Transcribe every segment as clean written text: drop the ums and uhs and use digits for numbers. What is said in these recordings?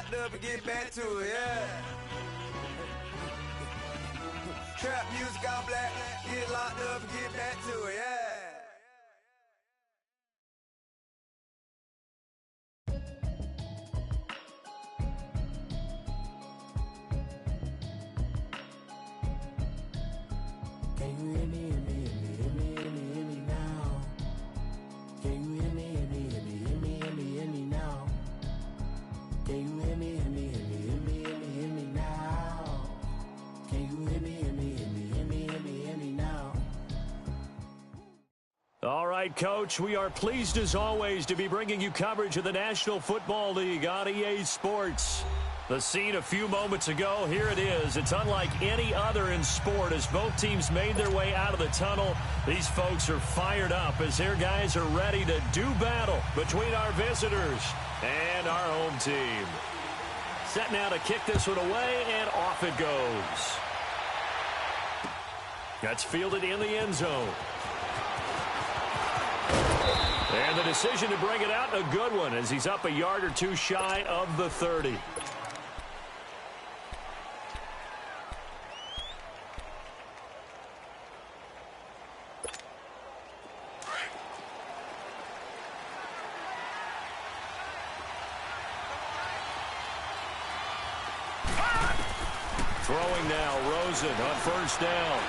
locked up and get back to it, yeah. Trap music all black, get locked up and get back to it, yeah. Can you hear me, hear me, hear me, hear me, hear me, hear me now? Can you hear me, hear me, hear me, hear me, hear me, hear me now? Can you hear me, hear me, hear me, hear me, hear me, hear me now? Can you hear me, hear me, hear me, hear me, hear me, hear me now? All right, Coach, we are pleased as always to be bringing you coverage of the National Football League on EA Sports. The scene a few moments ago, here it is. It's unlike any other in sport as both teams made their way out of the tunnel. These folks are fired up as their guys are ready to do battle between our visitors and our home team. Set now to kick this one away, and off it goes. That's fielded in the end zone. And the decision to bring it out, a good one, as he's up a yard or two shy of the 30. Throwing now, Rosen on first down.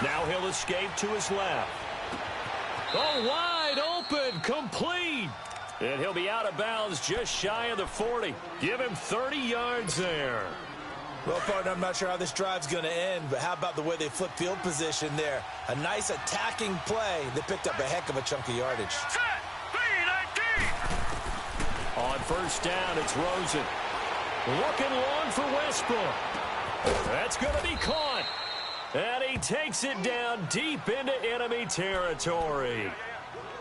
Now he'll escape to his left. Oh, wide open, complete. And he'll be out of bounds just shy of the 40. Give him 30 yards there. Well, partner, I'm not sure how this drive's going to end, but how about the way they flip field position there? A nice attacking play. They picked up a heck of a chunk of yardage. Set, On first down, it's Rosen. Looking long for Westbrook. That's going to be caught. And he takes it down deep into enemy territory.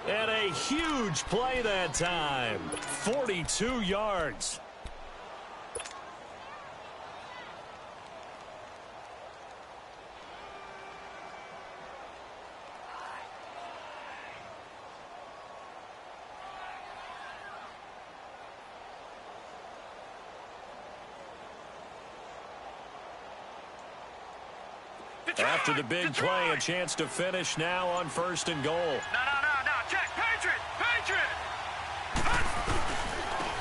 And a huge play that time. 42 yards. After the big play, a chance to finish now on first and goal. No, check, Patriot.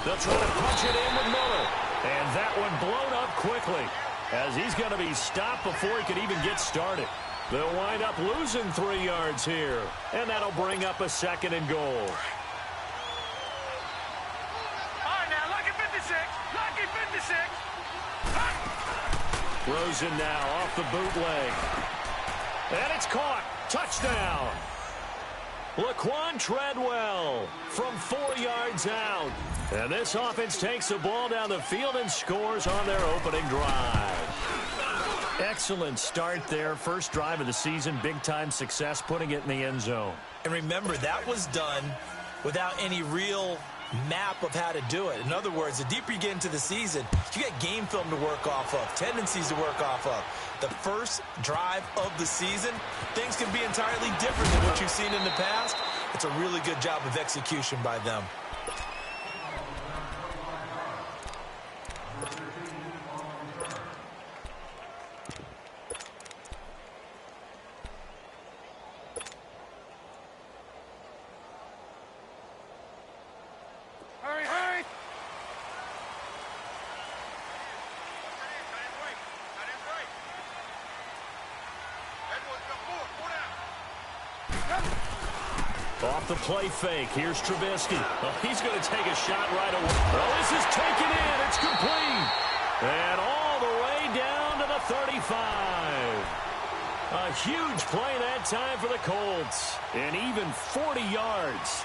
They'll try to punch it in with Miller. And that one blown up quickly, as he's going to be stopped before he could even get started. They'll wind up losing 3 yards here, and that'll bring up a second and goal. All right, now, lucky 56. Rosen now off the bootleg. And it's caught. Touchdown. Laquan Treadwell from 4 yards out. And this offense takes the ball down the field and scores on their opening drive. Excellent start there. First drive of the season. Big-time success putting it in the end zone. And remember, that was done without any real map of how to do it. In other words, the deeper you get into the season, you get game film to work off of, tendencies to work off of. The first drive of the season, things can be entirely different than what you've seen in the past. It's a really good job of execution by them. Hurry. Off the play fake, here's Trubisky. Oh, he's going to take a shot right away. Oh, this is taken in. It's complete. And all the way down to the 35. A huge play that time for the Colts. And even 40 yards.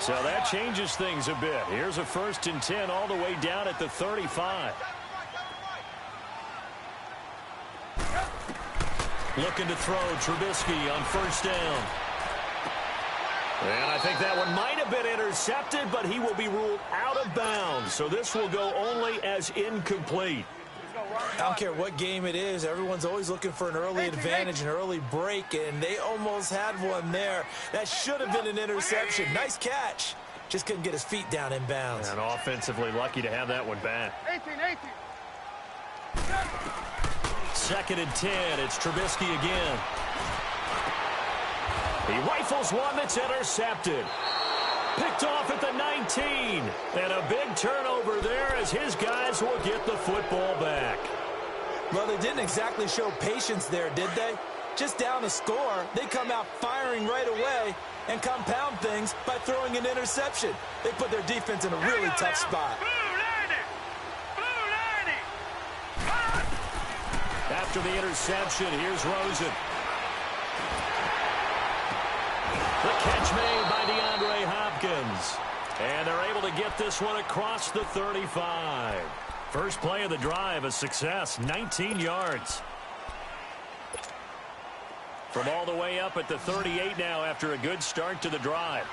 So that changes things a bit. Here's a 1st and 10 all the way down at the 35. Looking to throw, Trubisky on first down. And I think that one might have been intercepted, but he will be ruled out of bounds. So this will go only as incomplete. I don't care what game it is. Everyone's always looking for an early advantage, an early break, and they almost had one there. That should have been an interception. Nice catch. Just couldn't get his feet down in bounds. And offensively lucky to have that one back. 18. 2nd and 10. It's Trubisky again. He rifles one that's intercepted. Picked off at the 19. And a big turnover there as his guys will get the football back. Well, they didn't exactly show patience there, did they? Just down a score, they come out firing right away and compound things by throwing an interception. They put their defense in a really tough spot. After the interception, here's Rosen. The catch made by DeAndre Hopkins. And they're able to get this one across the 35. First play of the drive, a success, 19 yards. From all the way up at the 38 now after a good start to the drive.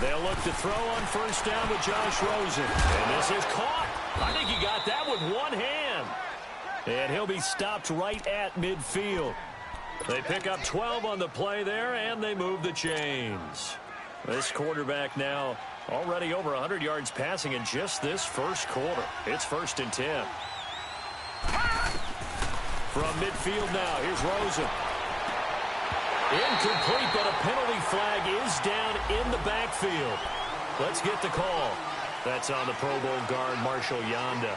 They'll look to throw on first down with Josh Rosen. And this is caught. I think he got that with one hand. And he'll be stopped right at midfield. They pick up 12 on the play there, and they move the chains. This quarterback now already over 100 yards passing in just this first quarter. It's 1st and 10. From midfield now, here's Rosen. Incomplete, but a penalty flag is down in the backfield. Let's get the call. That's on the Pro Bowl guard, Marshall Yanda.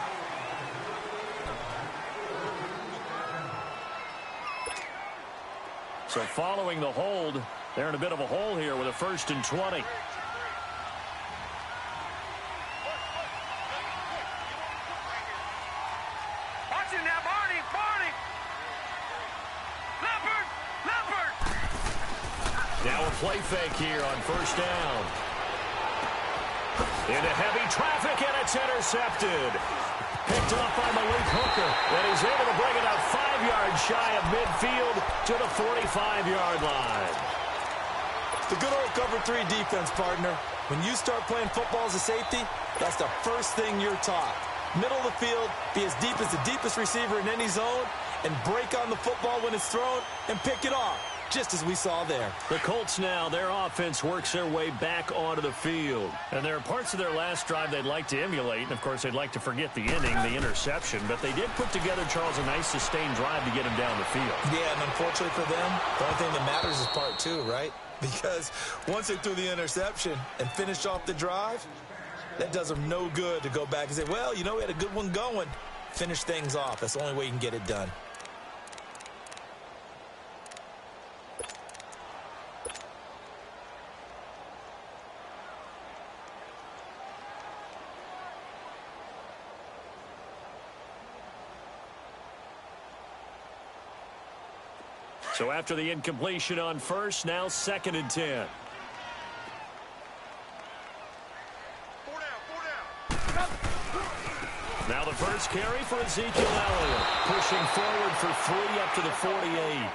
So following the hold, they're in a bit of a hole here with a 1st and 20. Watch him now, Barney. Leopard. Now a play fake here on first down. Into heavy traffic, and it's intercepted. Picked off by Malik Hooker, and he's able to bring it out 5 yards shy of midfield to the 45-yard line. The good old cover 3 defense, partner. When you start playing football as a safety, that's the first thing you're taught. Middle of the field, be as deep as the deepest receiver in any zone, and break on the football when it's thrown and pick it off, just as we saw there. The Colts now, their offense works their way back onto the field. And there are parts of their last drive they'd like to emulate. And, of course, they'd like to forget the inning, the interception. But they did put together, Charles, a nice sustained drive to get him down the field. Yeah, and unfortunately for them, the only thing that matters is part 2, right? Because once they threw the interception and finished off the drive, that does them no good to go back and say, well, you know, we had a good one going. Finish things off. That's the only way you can get it done. So after the incompletion on first, now 2nd and 10. Now the first carry for Ezekiel Elliott. Pushing forward for 3 up to the 48.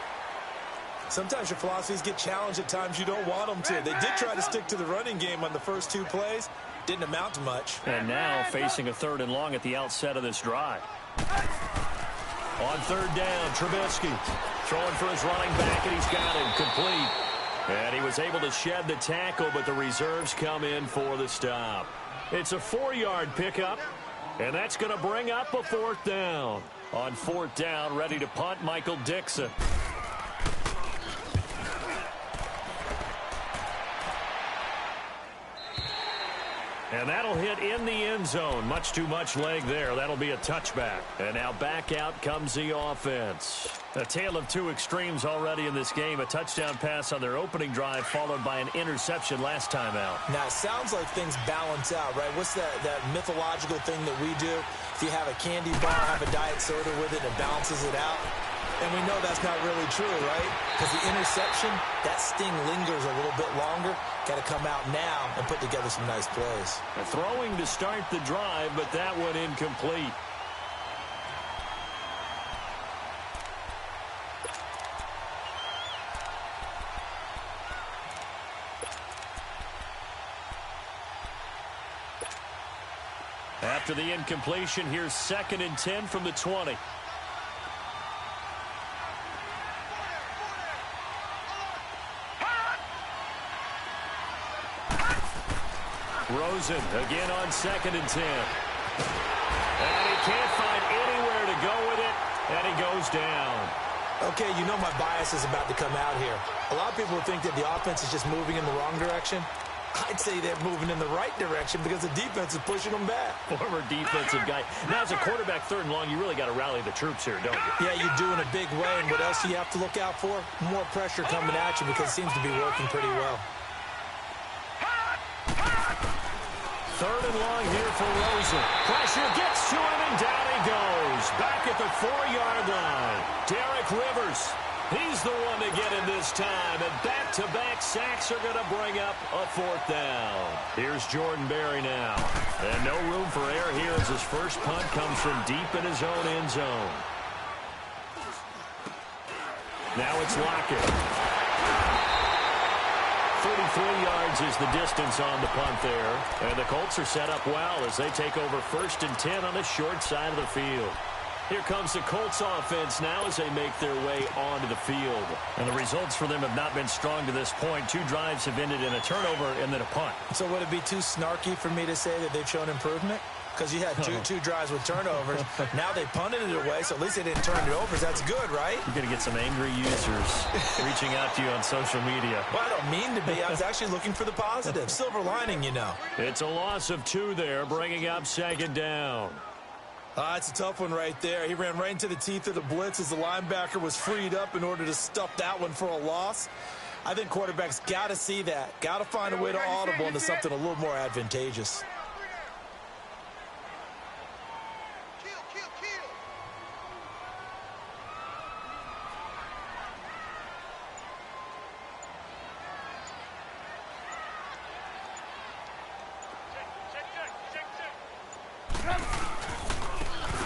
Sometimes your philosophies get challenged at times you don't want them to. They did try to stick to the running game on the first 2 plays. Didn't amount to much. And now facing a 3rd and long at the outset of this drive. On 3rd down, Trubisky throwing for his running back, and he's got him complete. And he was able to shed the tackle, but the reserves come in for the stop. It's a 4-yard pickup, and that's going to bring up a 4th down. On 4th down, ready to punt, Michael Dixon. And that'll hit in the end zone. Much too much leg there. That'll be a touchback. And now back out comes the offense. A tale of 2 extremes already in this game. A touchdown pass on their opening drive followed by an interception last time out. Now, it sounds like things balance out, right? What's that mythological thing that we do? If you have a candy bar, have a diet soda with it, it balances it out. And we know that's not really true, right? Because the interception, that sting lingers a little bit longer. Got to come out now and put together some nice plays. Throwing to start the drive, but that one incomplete. After the incompletion, here's 2nd and 10 from the 20. Rosen again on 2nd and 10. And he can't find anywhere to go with it, and he goes down. Okay, you know my bias is about to come out here. A lot of people think that the offense is just moving in the wrong direction. I'd say they're moving in the right direction because the defense is pushing them back. Former defensive guy. Now, as a quarterback, 3rd and long, you really got to rally the troops here, don't you? Yeah, you do in a big way. And what else do you have to look out for? More pressure coming at you because it seems to be working pretty well. 3rd and long here for Rosen. Pressure gets to him, and down he goes. Back at the 4-yard line. Derek Rivers. He's the one to get him this time, and back-to-back sacks are going to bring up a 4th down. Here's Jordan Berry now. And no room for error here as his first punt comes from deep in his own end zone. Now it's Lockett. 33 yards is the distance on the punt there. And the Colts are set up well as they take over 1st and 10 on the short side of the field. Here comes the Colts offense now as they make their way onto the field. And the results for them have not been strong to this point. 2 drives have ended in a turnover and then a punt. So would it be too snarky for me to say that they've shown improvement? Because you had two drives with turnovers. Now they punted it away, so at least they didn't turn it over. That's good, right? You're going to get some angry users reaching out to you on social media. Well, I don't mean to be. I was actually looking for the positive. Silver lining, you know. It's a loss of 2 there, bringing up 2nd down. It's a tough one right there. He ran right into the teeth of the blitz as the linebacker was freed up in order to stuff that one for a loss. I think quarterbacks got to see that. Got to find a way to audible into something a little more advantageous.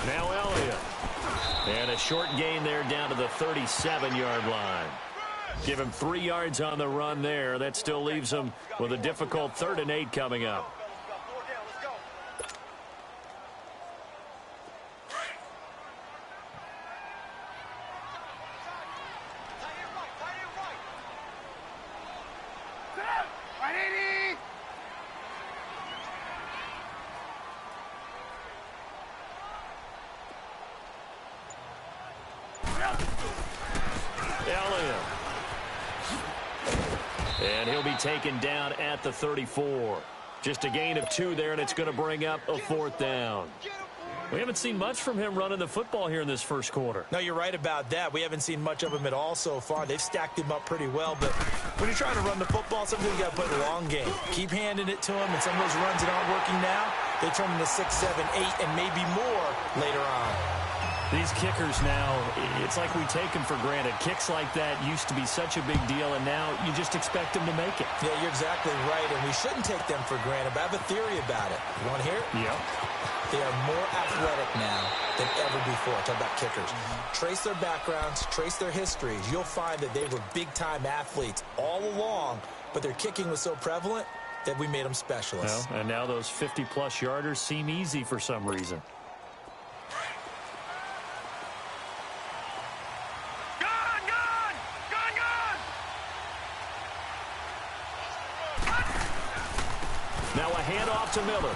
Now Elliott. And a short gain there down to the 37-yard line. Give him 3 yards on the run there. That still leaves him with a difficult 3rd and 8 coming up. Elliott. And he'll be taken down at the 34. Just a gain of 2 there, and it's going to bring up a 4th down. We haven't seen much from him running the football here in this first quarter. No, you're right about that. We haven't seen much of him at all so far. They've stacked him up pretty well, but when you're trying to run the football, sometimes you got to play the long game. Keep handing it to him, and some of those runs that aren't working now, they turn into 6, 7, 8, and maybe more later on. These kickers now, it's like we take them for granted. Kicks like that used to be such a big deal, and now you just expect them to make it. Yeah, you're exactly right, and we shouldn't take them for granted, but I have a theory about it. You want to hear it? Yeah. They are more athletic now than ever before. Talk about kickers. Trace their backgrounds, trace their histories. You'll find that they were big-time athletes all along, but their kicking was so prevalent that we made them specialists. Well, and now those 50-plus yarders seem easy for some reason. Now a handoff to Miller.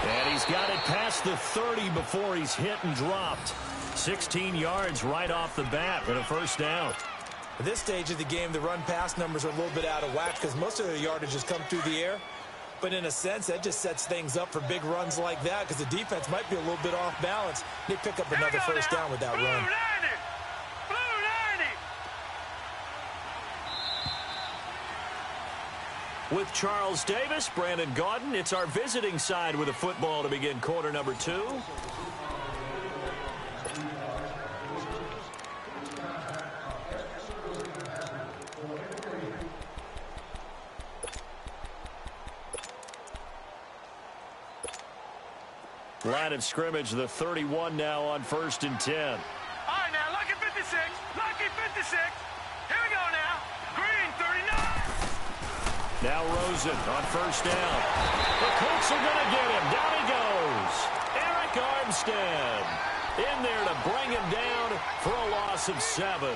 And he's got it past the 30 before he's hit and dropped. 16 yards right off the bat and a 1st down. At this stage of the game, the run-pass numbers are a little bit out of whack because most of their yardage has come through the air. But in a sense, that just sets things up for big runs like that because the defense might be a little bit off balance. They pick up another 1st down with that run. With Charles Davis, Brandon Gaudin, it's our visiting side with a football to begin quarter number 2. Line of scrimmage, the 31 now on 1st and 10. All right, now, lucky 56. Lucky 56. Here we go now. Green, 39. Now Rosen on 1st down. The Colts are going to get him. Down he goes. Eric Armstead in there to bring him down for a loss of 7.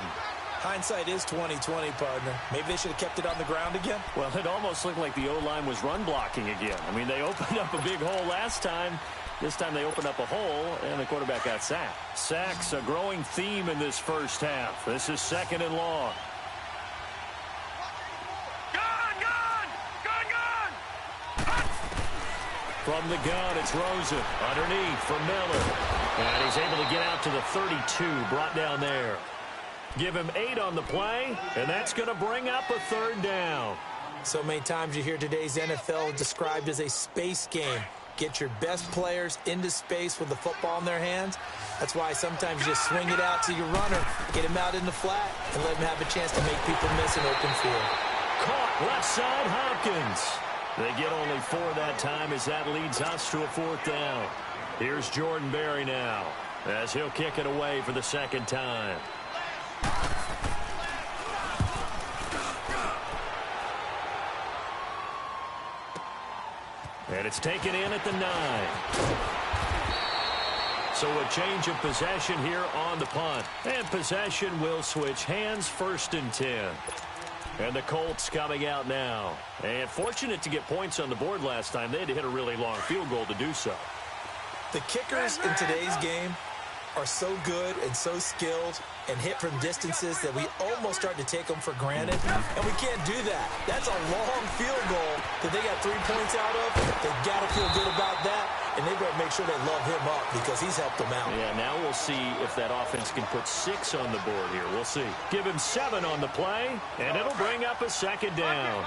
Hindsight is 20/20, partner. Maybe they should have kept it on the ground again. Well, it almost looked like the O-line was run blocking again. I mean, they opened up a big hole last time. This time they opened up a hole, and the quarterback got sacked. Sacks, a growing theme in this first half. This is 2nd and long. From the gun, it's Rosen. Underneath for Miller. And he's able to get out to the 32, brought down there. Give him 8 on the play, and that's going to bring up a 3rd down. So many times you hear today's NFL described as a space game. Get your best players into space with the football in their hands. That's why sometimes you just swing it out to your runner, get him out in the flat, and let him have a chance to make people miss an open field. Caught left side, Hopkins. They get only 4 that time as that leads us to a 4th down. Here's Jordan Berry now as he'll kick it away for the 2nd time. And it's taken in at the 9. So a change of possession here on the punt. And possession will switch hands, 1st and 10. And the Colts coming out now. And fortunate to get points on the board last time. They had to hit a really long field goal to do so. The kickers in today's game are so good and so skilled and hit from distances that we almost start to take them for granted. And we can't do that. That's a long field goal that they got 3 points out of. They've got to feel good about that. And they've got to make sure they love him up because he's helped them out. Yeah, now we'll see if that offense can put 6 on the board here. We'll see. Give him 7 on the play, and it'll bring up a 2nd down.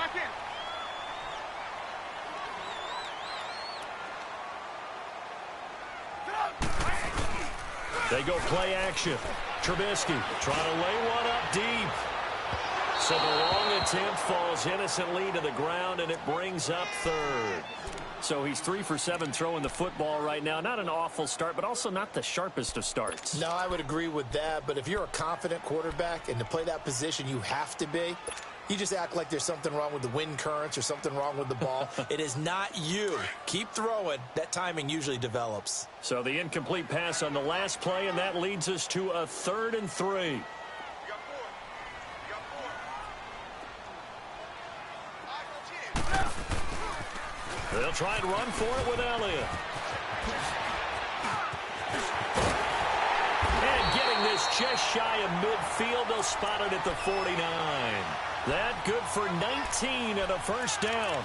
They go play action. Trubisky trying to lay one up deep. So the long attempt falls innocently to the ground, and it brings up 3rd. So he's 3 for 7 throwing the football right now. Not an awful start, but also not the sharpest of starts. No, I would agree with that. But if you're a confident quarterback and to play that position, you have to be. You just act like there's something wrong with the wind currents or something wrong with the ball. It is not you. Keep throwing. That timing usually develops. So the incomplete pass on the last play, and that leads us to a 3rd and 3. They'll try and run for it with Elliott. And getting this just shy of midfield, they'll spot it at the 49. That good for 19 and a 1st down.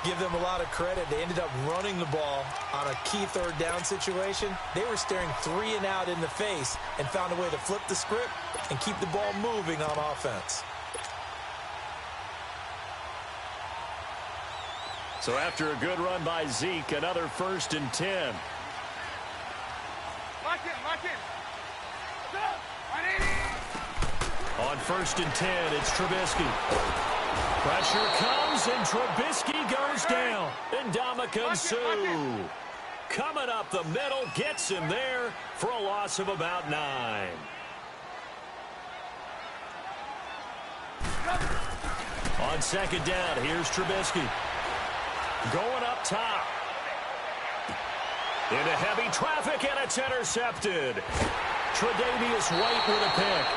Give them a lot of credit. They ended up running the ball on a key 3rd down situation. They were staring 3 and out in the face and found a way to flip the script and keep the ball moving on offense. So after a good run by Zeke, another 1st and 10. Lock in. On 1st and 10, it's Trubisky. Pressure comes, and Trubisky goes down. And Ndamukong Suh coming up the middle, gets him there for a loss of about 9. On 2nd down, here's Trubisky. Going up top. Into heavy traffic, and it's intercepted. Tre'Davious White with a pick.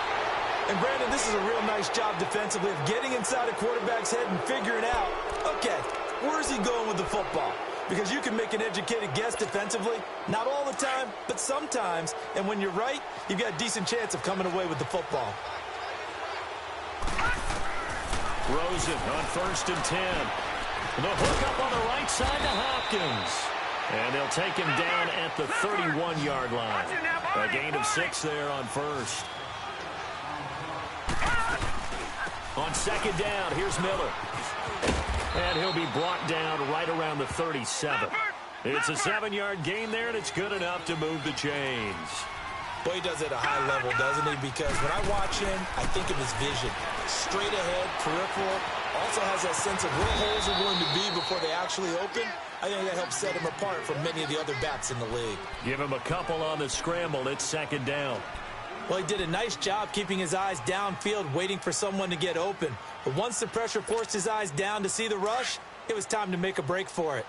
And, Brandon, this is a real nice job defensively of getting inside a quarterback's head and figuring out, okay, where's he going with the football? Because you can make an educated guess defensively. Not all the time, but sometimes. And when you're right, you've got a decent chance of coming away with the football. Rosen on 1st and 10. The hook up on the right side to Hopkins. And they'll take him down at the 31-yard line. A gain of 6 there on 1st. On 2nd down, here's Miller. And he'll be brought down right around the 37. It's a 7-yard gain there, and it's good enough to move the chains. Well, he does it at a high level, doesn't he? Because when I watch him, I think of his vision. Straight ahead, peripheral. Also has that sense of where holes are going to be before they actually open. I think that helps set him apart from many of the other backs in the league. Give him a couple on the scramble. It's 2nd down. Well, he did a nice job keeping his eyes downfield, waiting for someone to get open. But once the pressure forced his eyes down to see the rush, it was time to make a break for it.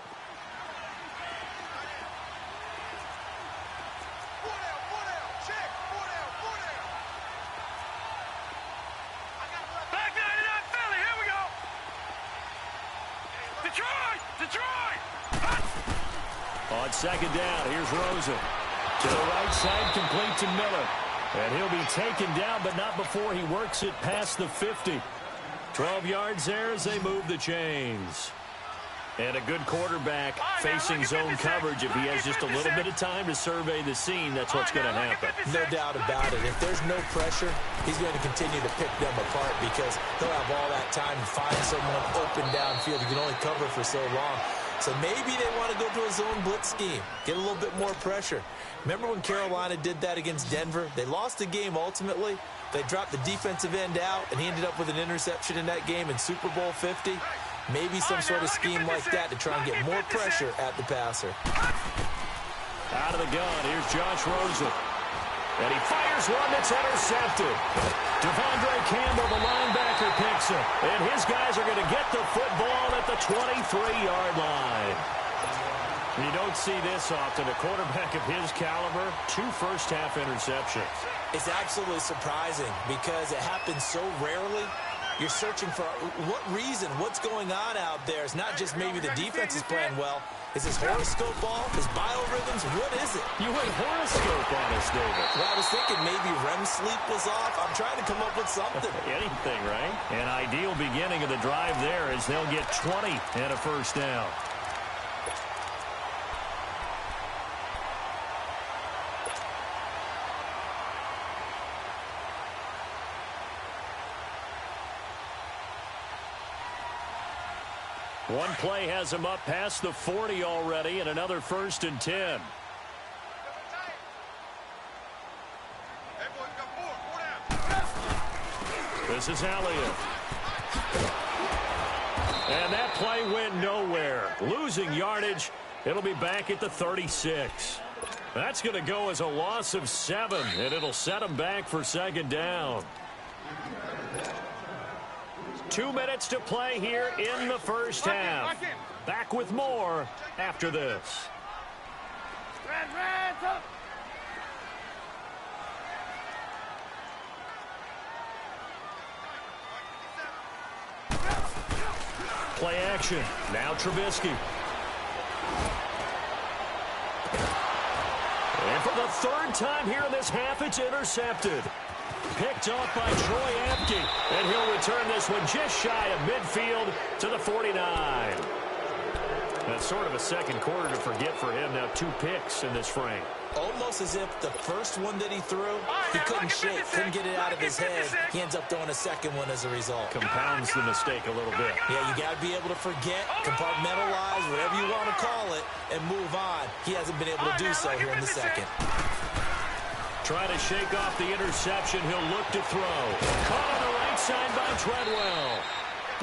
On second down, here's Rosen. To the right side, complete to Miller. And he'll be taken down, but not before he works it past the 50. 12 yards there as they move the chains. And a good quarterback facing zone coverage. If he has just a little bit of time to survey the scene, that's what's going to happen. No doubt about it. If there's no pressure, he's going to continue to pick them apart because he'll have all that time to find someone open downfield. You can only cover for so long. So maybe they want to go to a zone blitz scheme, get a little bit more pressure. Remember when Carolina did that against Denver? They lost the game ultimately. They dropped the defensive end out, and he ended up with an interception in that game in Super Bowl 50. Maybe some sort of scheme like that to try and get more pressure at the passer. Out of the gun, here's Josh Rosen. And he fires one that's intercepted. Devondre Campbell, the linebacker, picks it. And his guys are going to get the football at the 23-yard line. You don't see this often. A quarterback of his caliber, 2 first-half interceptions. It's absolutely surprising because it happens so rarely. You're searching for what reason, what's going on out there. It's not just maybe the defense is playing well. Is his horoscope off? His biorhythms? What is it? You went horoscope on us, David. Well, I was thinking maybe REM sleep was off. I'm trying to come up with something. Anything, right? An ideal beginning of the drive there as they'll get 20 and a first down. One play has him up past the 40 already, and another 1st and 10. This is Elliott. And that play went nowhere. Losing yardage. It'll be back at the 36. That's going to go as a loss of 7, and it'll set them back for second down. 2 minutes to play here in the first half. Back with more after this. Play action. Now Trubisky. And for the 3rd time here in this half, it's intercepted. Picked off by Troy Apke, and he'll return this one just shy of midfield to the 49. That's sort of a second quarter to forget for him. Now 2 picks in this frame. Almost as if the first one that he threw, he couldn't shake, couldn't get it out of his head. He ends up throwing a second one as a result. Compounds the mistake a little bit. Yeah, you got to be able to forget, compartmentalize, whatever you want to call it, and move on. He hasn't been able to do so here in the second. Trying to shake off the interception. He'll look to throw. Caught on the right side by Treadwell.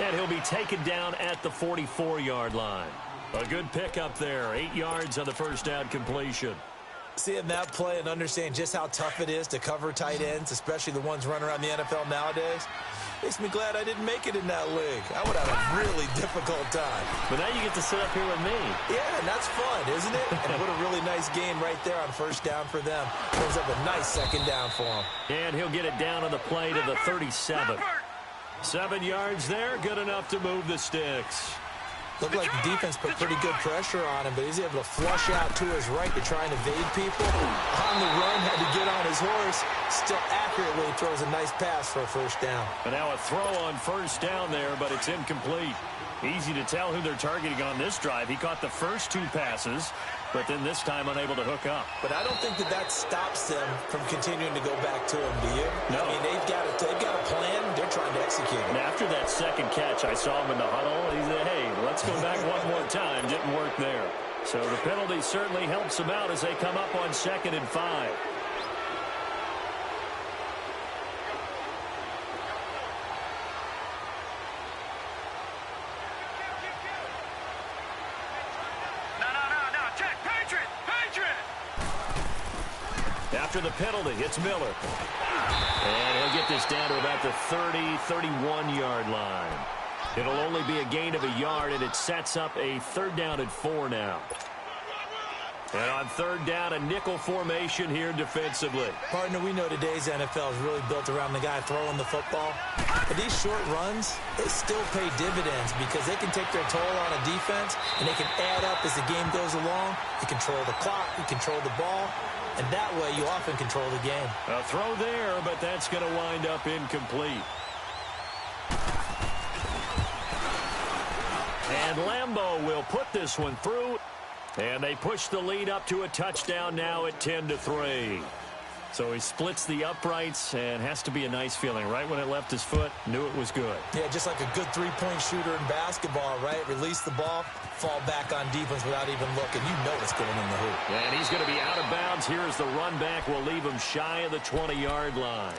And he'll be taken down at the 44-yard line. A good pickup there. 8 yards on the first down completion. Seeing that play and understand just how tough it is to cover tight ends, especially the ones running around the NFL nowadays, makes me glad I didn't make it in that league. I would have a really difficult time. But now you get to sit up here with me. Yeah, and that's fun, isn't it? And what a really nice game right there on first down for them. Brings up a nice second down for him. And he'll get it down on the play to the 37. 7 yards there, good enough to move the sticks. Looked like the defense put pretty good pressure on him, but he's able to flush out to his right to try and evade people. On the run, had to get on his horse. Still accurately throws a nice pass for a first down. And now a throw on first down there, but it's incomplete. Easy to tell who they're targeting on this drive. He caught the first 2 passes, but then this time unable to hook up. But I don't think that stops them from continuing to go back to him, do you? No. I mean, they've got a plan. They're trying to execute it. And after that second catch, I saw him in the huddle. He said, hey, let's go back one more time. Didn't work there. So the penalty certainly helps them out as they come up on 2nd and 5. After the penalty, it's Miller. And he'll get this down to about the 30, 31-yard line. It'll only be a gain of a yard, and it sets up a 3rd down and 4 now. And on third down, a nickel formation here defensively. Partner, we know today's NFL is really built around the guy throwing the football. But these short runs, they still pay dividends because they can take their toll on a defense, and they can add up as the game goes along. You control the clock, you control the ball, and that way you often control the game. A throw there, but that's going to wind up incomplete. And Lambeau will put this one through. And they push the lead up to a touchdown now at 10-3. So he splits the uprights, and has to be a nice feeling. Right when it left his foot, knew it was good. Yeah, just like a good three-point shooter in basketball, right? Release the ball, fall back on defense without even looking. You know it's going in the hoop. And he's going to be out of bounds. Here is the run back. Will leave him shy of the 20-yard line.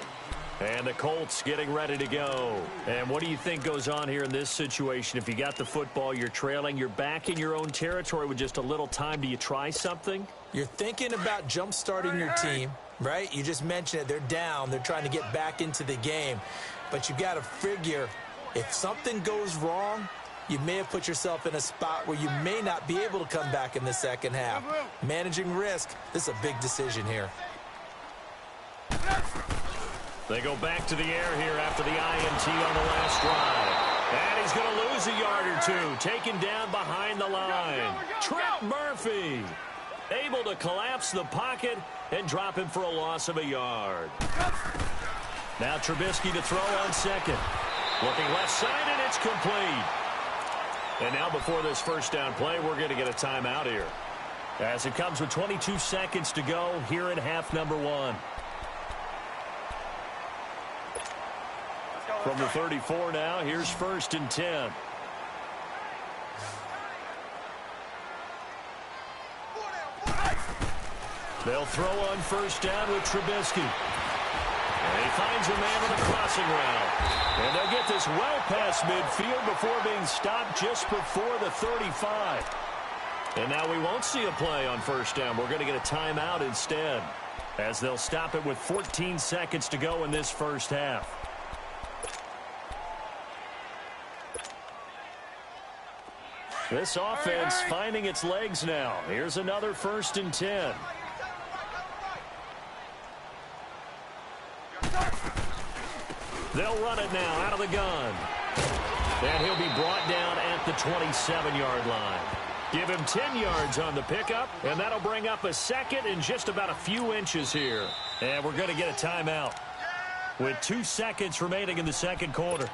And the Colts getting ready to go. And what do you think goes on here in this situation? If you got the football, you're trailing, you're back in your own territory with just a little time. Do you try something? You're thinking about jump-starting your team, right? You just mentioned it. They're down. They're trying to get back into the game. But you got to figure if something goes wrong, you may have put yourself in a spot where you may not be able to come back in the second half. Managing risk, this is a big decision here. They go back to the air here after the INT on the last drive. And he's going to lose a yard or two. Taken down behind the line. Trent Murphy able to collapse the pocket and drop him for a loss of a yard. Now Trubisky to throw on second. Looking left side, and it's complete. And now before this first down play, we're going to get a timeout here, as it comes with 22 seconds to go here in half number one. From the 34 now, here's 1st and 10. They'll throw on first down with Trubisky. And he finds a man on the crossing route. And they'll get this well past midfield before being stopped just before the 35. And now we won't see a play on first down. We're going to get a timeout instead, as they'll stop it with 14 seconds to go in this first half. This offense finding its legs now. Here's another 1st and 10. They'll run it now out of the gun. And he'll be brought down at the 27-yard line. Give him 10 yards on the pickup, and that'll bring up a second and just about a few inches here. And we're going to get a timeout with 2 seconds remaining in the second quarter.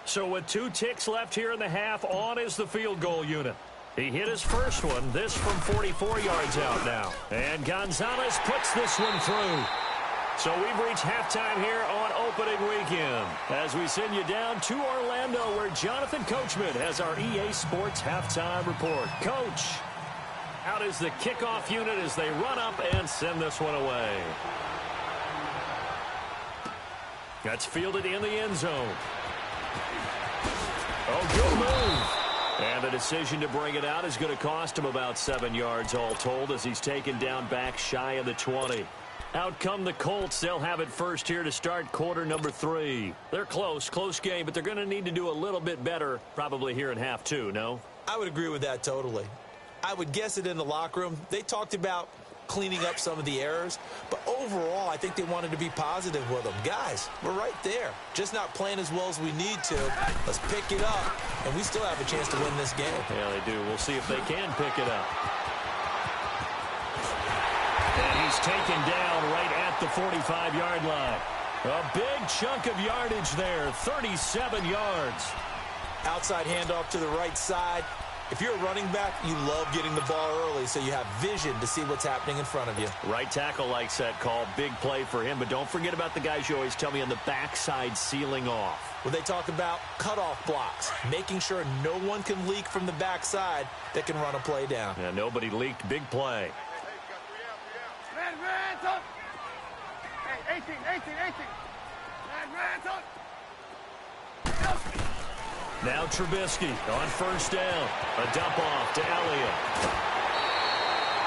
So with 2 ticks left here in the half, on is the field goal unit. He hit his first one, this from 44 yards out now. And Gonzalez puts this one through. So we've reached halftime here on opening weekend, as we send you down to Orlando, where Jonathan Coachman has our EA Sports halftime report. Coach, out is the kickoff unit as they run up and send this one away. That's fielded in the end zone. Oh, good move. And the decision to bring it out is going to cost him about 7 yards all told, as he's taken down back shy of the 20. Out come the Colts. They'll have it first here to start quarter number 3. They're close game, but they're going to need to do a little bit better probably here in half 2, no? I would agree with that totally. I would guess it in the locker room. They talked about cleaning up some of the errors, but overall I think they wanted to be positive with them. Guys, we're right there, just not playing as well as we need to. Let's pick it up, and we still have a chance to win this game. Yeah, they do. We'll see if they can pick it up. And he's taken down right at the 45-yard line. A big chunk of yardage there, 37 yards. Outside handoff to the right side. If you're a running back, you love getting the ball early so you have vision to see what's happening in front of you. Right tackle likes that call. Big play for him. But don't forget about the guys you always tell me on the backside sealing off. When they talk about cutoff blocks, making sure no one can leak from the backside that can run a play down. Yeah, nobody leaked. Big play. Hey, 18. Now Trubisky on first down. A dump off to Elliott.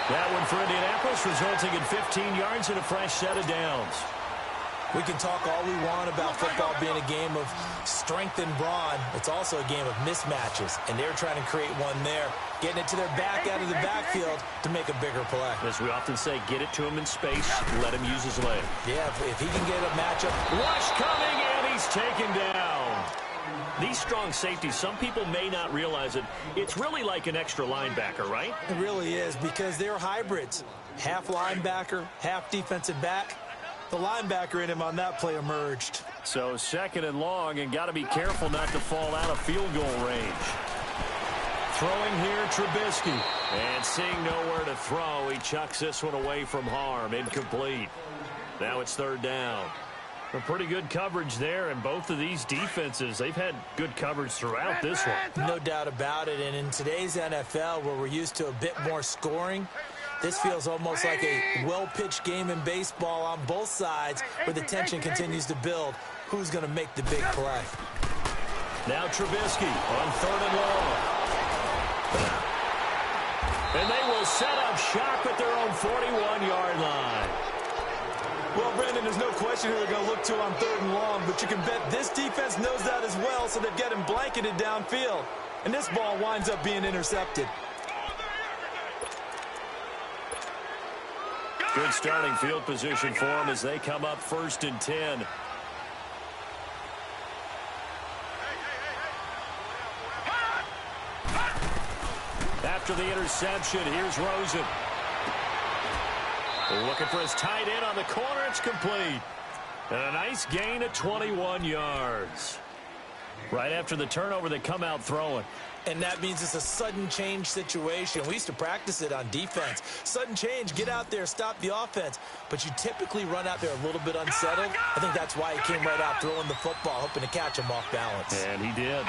That one for Indianapolis, resulting in 15 yards and a fresh set of downs. We can talk all we want about football being a game of strength and brawn. It's also a game of mismatches, and they're trying to create one there, getting it to their back out of the backfield to make a bigger play. As we often say, get it to him in space, let him use his leg. Yeah, if he can get a matchup. Rush coming, and he's taken down. These strong safeties, some people may not realize it. It's really like an extra linebacker, right? It really is, because they're hybrids. Half linebacker, half defensive back. The linebacker in him on that play emerged. So 2nd and long, and got to be careful not to fall out of field goal range. Throwing here, Trubisky. And seeing nowhere to throw, he chucks this one away from harm. Incomplete. Now it's 3rd down. A pretty good coverage there, and both of these defenses, they've had good coverage throughout this one. No doubt about it, and in today's NFL, where we're used to a bit more scoring, this feels almost like a well-pitched game in baseball on both sides, where the tension continues to build. Who's going to make the big play? Now Trubisky on 3rd and long. And they will set up shop at their own 41-yard line. Well, Brandon, there's no question who they're going to look to on 3rd and long, but you can bet this defense knows that as well, so they've got him blanketed downfield. And this ball winds up being intercepted. Good starting field position for them as they come up 1st and 10. After the interception, here's Rosen. Looking for his tight end on the corner. It's complete. And a nice gain of 21 yards. Right after the turnover, they come out throwing. And that means it's a sudden change situation. We used to practice it on defense. Sudden change, get out there, stop the offense. But you typically run out there a little bit unsettled. I think that's why he came right out throwing the football, hoping to catch him off balance. And he did.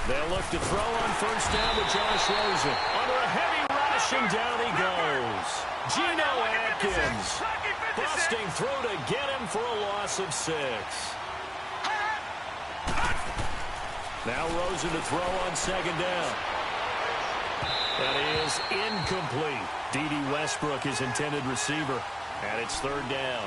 They'll look to throw on 1st down with Josh Rosen. Under a heavy rush, and down he goes. Geno Atkins busting through to get him for a loss of 6. Now Rosen to throw on 2nd down. That is incomplete. D.D. Westbrook, his intended receiver. And it's 3rd down.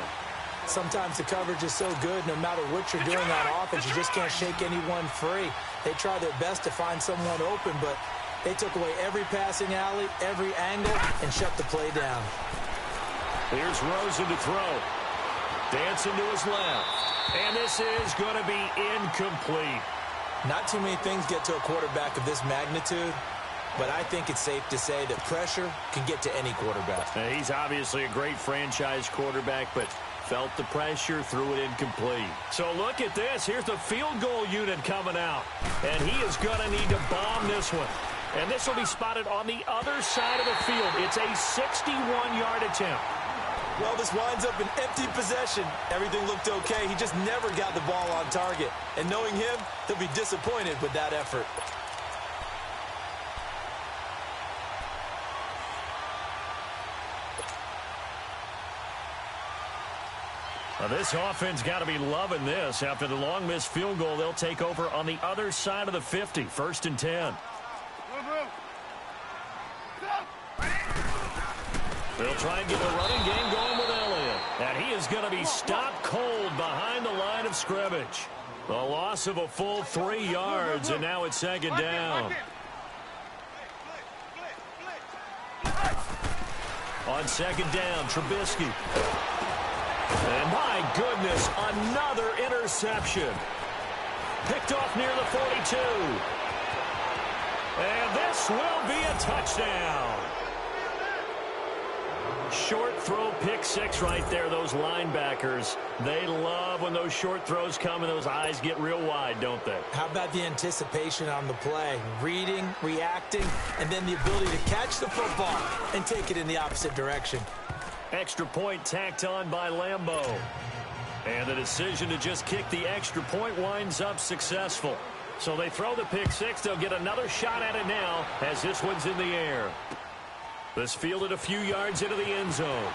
Sometimes the coverage is so good, no matter what you're doing on offense, you just can't shake anyone free. They try their best to find someone open, but they took away every passing alley, every angle, and shut the play down. Here's Rosen to throw. Dancing to his left. And this is going to be incomplete. Not too many things get to a quarterback of this magnitude, but I think it's safe to say that pressure can get to any quarterback. He's obviously a great franchise quarterback, but felt the pressure, threw it incomplete. So look at this. Here's the field goal unit coming out. And he is going to need to bomb this one. And this will be spotted on the other side of the field. It's a 61-yard attempt. Well, this winds up an empty possession. Everything looked okay. He just never got the ball on target. And knowing him, he'll be disappointed with that effort. Now this offense got to be loving this. After the long missed field goal, they'll take over on the other side of the 50. 1st and 10. They'll try and get the running game going with Elliott. And he is going to be stopped cold behind the line of scrimmage. A loss of a full 3 yards, and now it's 2nd down. On 2nd down, Trubisky. And my goodness, another interception. Picked off near the 42. And this will be a touchdown. Short throw, pick 6 right there. Those linebackers, they love when those short throws come and those eyes get real wide, don't they? How about the anticipation on the play? Reading, reacting, and then the ability to catch the football and take it in the opposite direction. Extra point tacked on by Lambeau. And the decision to just kick the extra point winds up successful. So they throw the pick 6. They'll get another shot at it now as this one's in the air. This fielded a few yards into the end zone.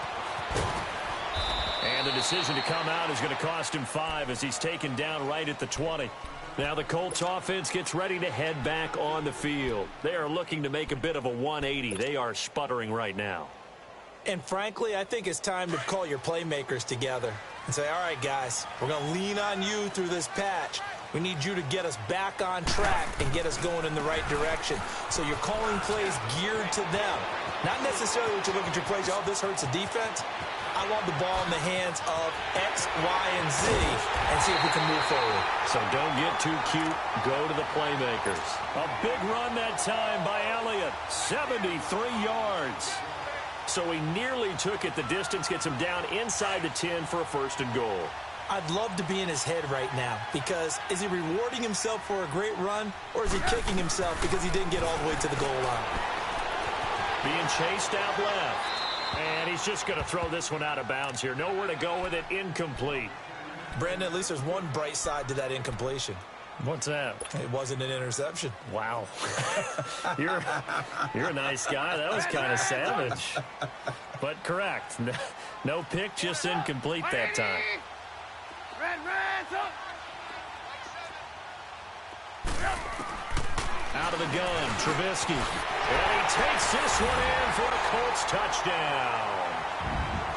And the decision to come out is going to cost him 5 as he's taken down right at the 20. Now the Colts offense gets ready to head back on the field. They are looking to make a bit of a 180. They are sputtering right now. And frankly, I think it's time to call your playmakers together and say, all right, guys, we're going to lean on you through this patch. We need you to get us back on track and get us going in the right direction. So you're calling plays geared to them. Not necessarily what you look at your plays, oh, this hurts the defense. I want the ball in the hands of X, Y, and Z and see if we can move forward. So don't get too cute. Go to the playmakers. A big run that time by Elliott. 73 yards. So he nearly took it the distance, gets him down inside the 10 for a 1st and goal. I'd love to be in his head right now because is he rewarding himself for a great run or is he kicking himself because he didn't get all the way to the goal line? Being chased out left. And he's just going to throw this one out of bounds here. Nowhere to go with it. Incomplete. Brandon, at least there's one bright side to that incompletion. What's that? It wasn't an interception. Wow. You're a nice guy. That was kind of savage. But correct. No pick, just incomplete that time. Out of the gun, Trubisky. And he takes this one in for a Colts touchdown.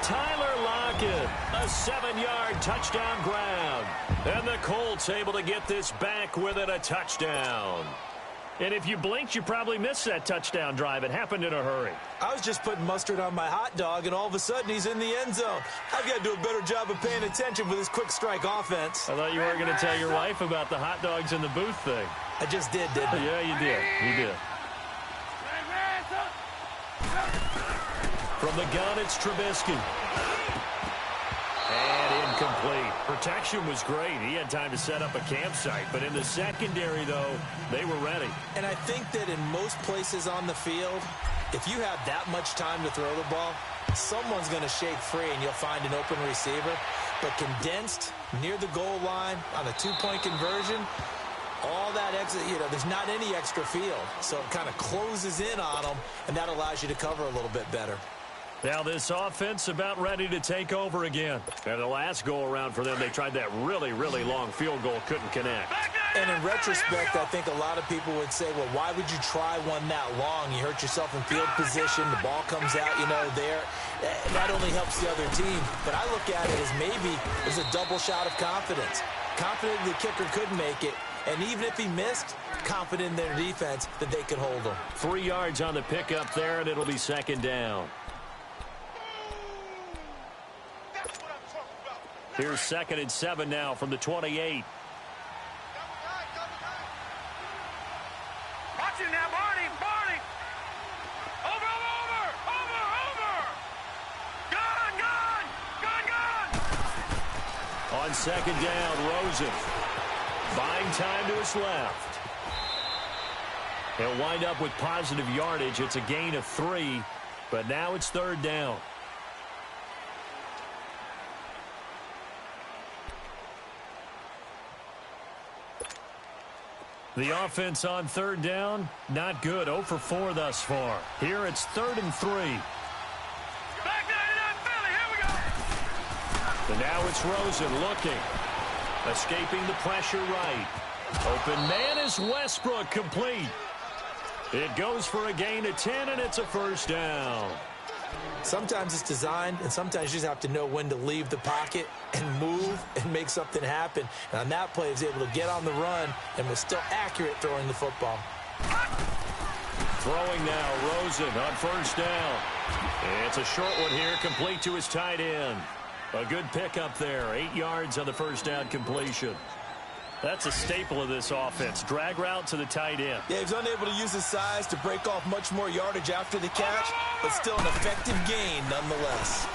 Tyler Lockett, a 7-yard touchdown grab. And the Colts able to get this back within a touchdown. And if you blinked, you probably missed that touchdown drive. It happened in a hurry. I was just putting mustard on my hot dog, and all of a sudden he's in the end zone. I've got to do a better job of paying attention with this quick strike offense. I thought you were going to tell your wife about the hot dogs in the booth thing. I just did, didn't I? Yeah, you did. You did. From the gun, it's Trubisky. And incomplete. Protection was great. He had time to set up a campsite. But in the secondary, though, they were ready. And I think that in most places on the field, if you have that much time to throw the ball, someone's going to shake free and you'll find an open receiver. But condensed, near the goal line, on a two-point conversion, all that extra, there's not any extra field. So it kind of closes in on them, and that allows you to cover a little bit better. Now this offense about ready to take over again. And the last go-around for them, they tried that really, really long field goal, couldn't connect. And in retrospect, I think a lot of people would say, well, why would you try one that long? You hurt yourself in field position. The ball comes out, there. That only helps the other team. But I look at it as maybe it was a double shot of confidence. Confident the kicker could make it. And even if he missed, confident in their defense that they could hold him. 3 yards on the pickup there, and it'll be 2nd down. Here's 2nd and 7 now from the 28. Watch it now, Barney. Over. Gone. On 2nd down, Rosen. Buying time to his left. He'll wind up with positive yardage. It's a gain of 3, but now it's 3rd down. The offense on 3rd down, not good. 0 for 4 thus far. Here it's 3rd and 3. Back down to that Philly. Here we go. And now it's Rosen looking. Escaping the pressure right. Open man is Westbrook, complete. It goes for a gain of 10, and it's a 1st down. Sometimes it's designed, and sometimes you just have to know when to leave the pocket and move and make something happen. And on that play, he was able to get on the run and was still accurate throwing the football. Throwing now, Rosen on 1st down. It's a short one here, complete to his tight end. A good pickup there, 8 yards on the 1st down completion. That's a staple of this offense. Drag route to the tight end. Yeah, he was unable to use his size to break off much more yardage after the catch, but still an effective gain nonetheless.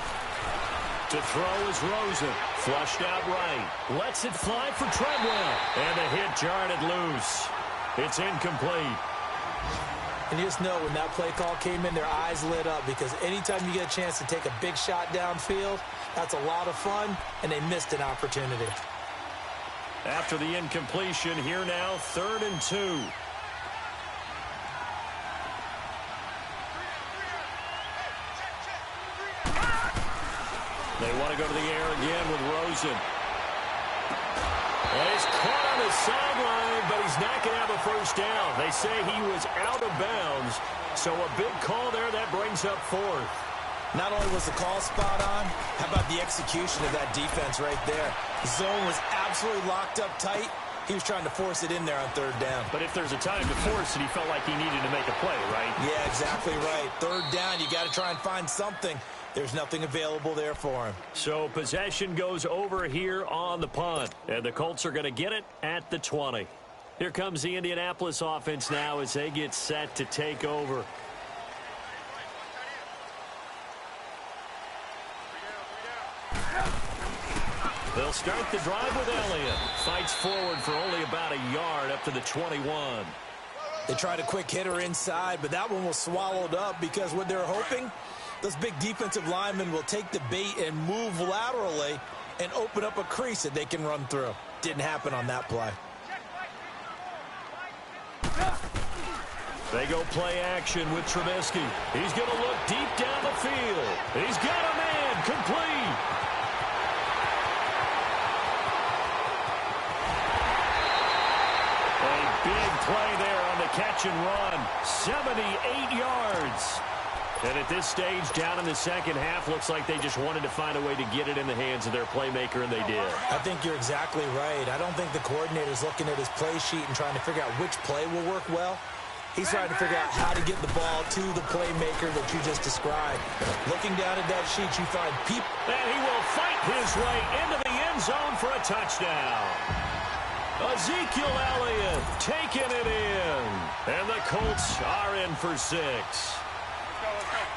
To throw is Rosen. Flushed out right. Lets it fly for Treadwell. And the hit jarred it loose. It's incomplete. And you just know when that play call came in, their eyes lit up because anytime you get a chance to take a big shot downfield, that's a lot of fun, and they missed an opportunity. After the incompletion, here now, 3rd and 2. They want to go to the air again with Rosen. And he's caught on the sideline, but he's not going to have a 1st down. They say he was out of bounds, so a big call there that brings up 4th. Not only was the call spot on, how about the execution of that defense right there? The zone was absolutely locked up tight. He was trying to force it in there on third down. But if there's a time to force it, he felt like he needed to make a play, right? Yeah, exactly right. Third down, you got to try and find something. There's nothing available there for him. So possession goes over here on the punt. And the Colts are going to get it at the 20. Here comes the Indianapolis offense now as they get set to take over. They'll start the drive with Elliott. Fights forward for only about a yard up to the 21. They tried a quick hitter inside, but that one was swallowed up because what they're hoping, those big defensive linemen will take the bait and move laterally and open up a crease that they can run through. Didn't happen on that play. They go play action with Trubisky. He's going to look deep down the field. He's got a man complete. A big play there on the catch and run. 78 yards. And at this stage, down in the second half, looks like they just wanted to find a way to get it in the hands of their playmaker, and they did. I think you're exactly right. I don't think the coordinator's looking at his play sheet and trying to figure out which play will work well. He's trying to figure out how to get the ball to the playmaker that you just described. Looking down at that sheet, you find people. And he will fight his way into the end zone for a touchdown. Ezekiel Elliott taking it in. And the Colts are in for 6.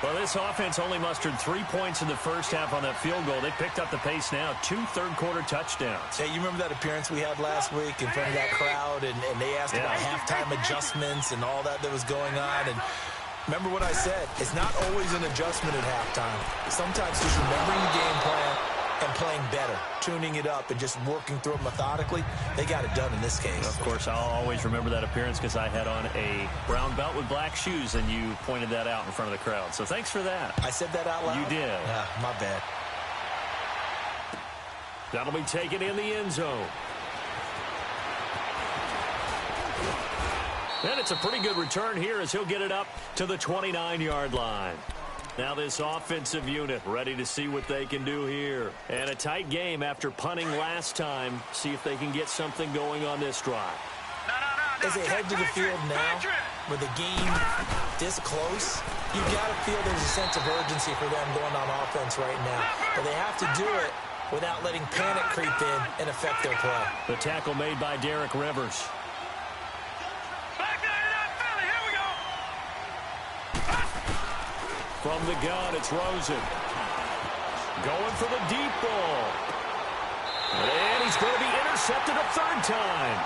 Well, this offense only mustered 3 points in the first half on that field goal. They picked up the pace now. 2 third-quarter touchdowns. Hey, you remember that appearance we had last week in front of that crowd, and they asked about halftime adjustments and all that was going on. And remember what I said. It's not always an adjustment at halftime. Sometimes just remembering the game plan and playing better, tuning it up and just working through it methodically. They got it done in this case. Of course, I'll always remember that appearance because I had on a brown belt with black shoes, and you pointed that out in front of the crowd. So thanks for that. I said that out loud? You did. Yeah, my bad. That'll be taken in the end zone. And it's a pretty good return here as he'll get it up to the 29-yard line. Now this offensive unit ready to see what they can do here. And a tight game after punting last time. See if they can get something going on this drive. As they head to the field now, with the game this close, you've got to feel there's a sense of urgency for them going on offense right now. But they have to do it without letting panic creep in and affect their play. The tackle made by Derek Rivers. From the gun, it's Rosen. Going for the deep ball. And he's going to be intercepted a third time.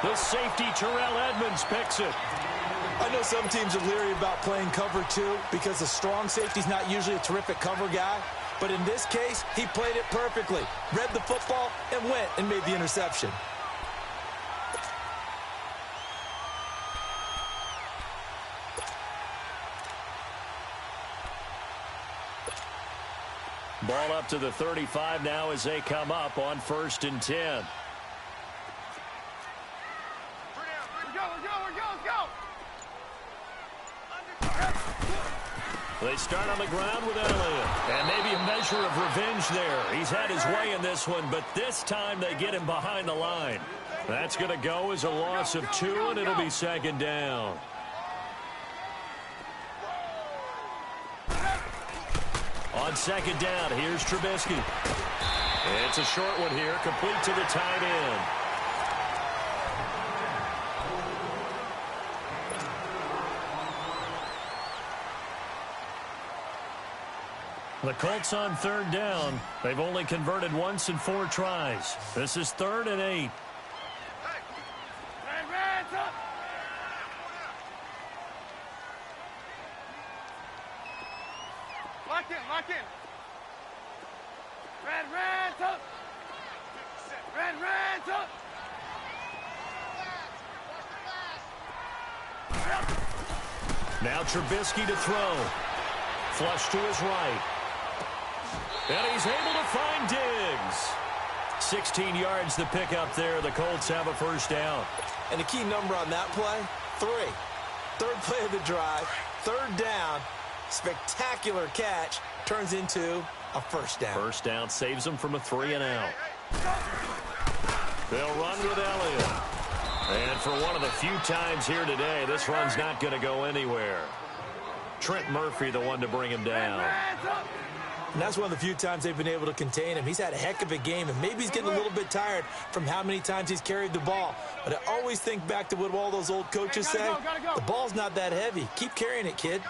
The safety, Terrell Edmonds, picks it. I know some teams are leery about playing cover 2 because the strong safety's not usually a terrific cover guy. But in this case, he played it perfectly. Read the football and went and made the interception. Ball up to the 35 now as they come up on 1st and 10. They start on the ground with Elliott. And maybe a measure of revenge there. He's had his way in this one, but this time they get him behind the line. That's going to go as a loss of 2, and it'll be 2nd down. On 2nd down, here's Trubisky. It's a short one here, complete to the tight end. The Colts on 3rd down. They've only converted once in 4 tries. This is 3rd and 8. Lock in. Red, up. Red, up. Now Trubisky to throw. Flush to his right. And he's able to find Diggs. 16 yards to pick up there. The Colts have a 1st down. And the key number on that play, 3. 3rd play of the drive, 3rd down. Spectacular catch, turns into a first down. First down saves them from a 3-and-out. They'll run with Elliott. And for one of the few times here today, this run's not going to go anywhere. Trent Murphy, the one to bring him down. And that's one of the few times they've been able to contain him. He's had a heck of a game, and maybe he's getting a little bit tired from how many times he's carried the ball. But I always think back to what all those old coaches say. The ball's not that heavy. Keep carrying it, kid.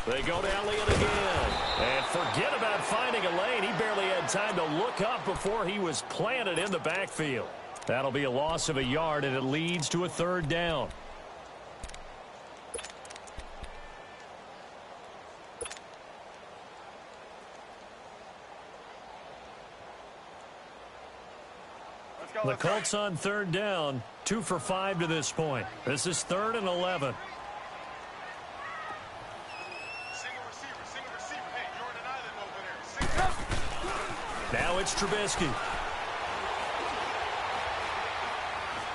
They go to Elliott again. And forget about finding a lane. He barely had time to look up before he was planted in the backfield. That'll be a loss of a yard, and it leads to a third down. The Colts on third down, 2 for 5 to this point. This is 3rd and 11. Now it's Trubisky.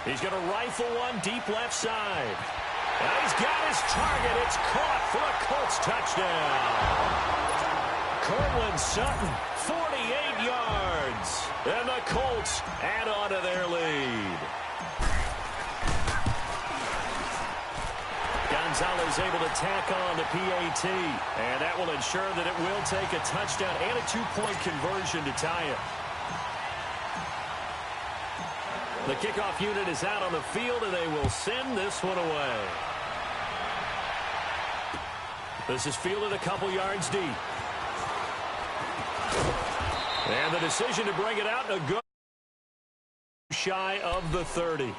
He's going to rifle one deep left side. And he's got his target. It's caught for a Colts touchdown. Cortland Sutton, 48 yards. And the Colts add on to their lead. Gonzalez able to tack on the PAT. And that will ensure that it will take a touchdown and a 2-point conversion to tie it. The kickoff unit is out on the field, and they will send this one away. This is fielded a couple yards deep. And the decision to bring it out, a good shy of the 30.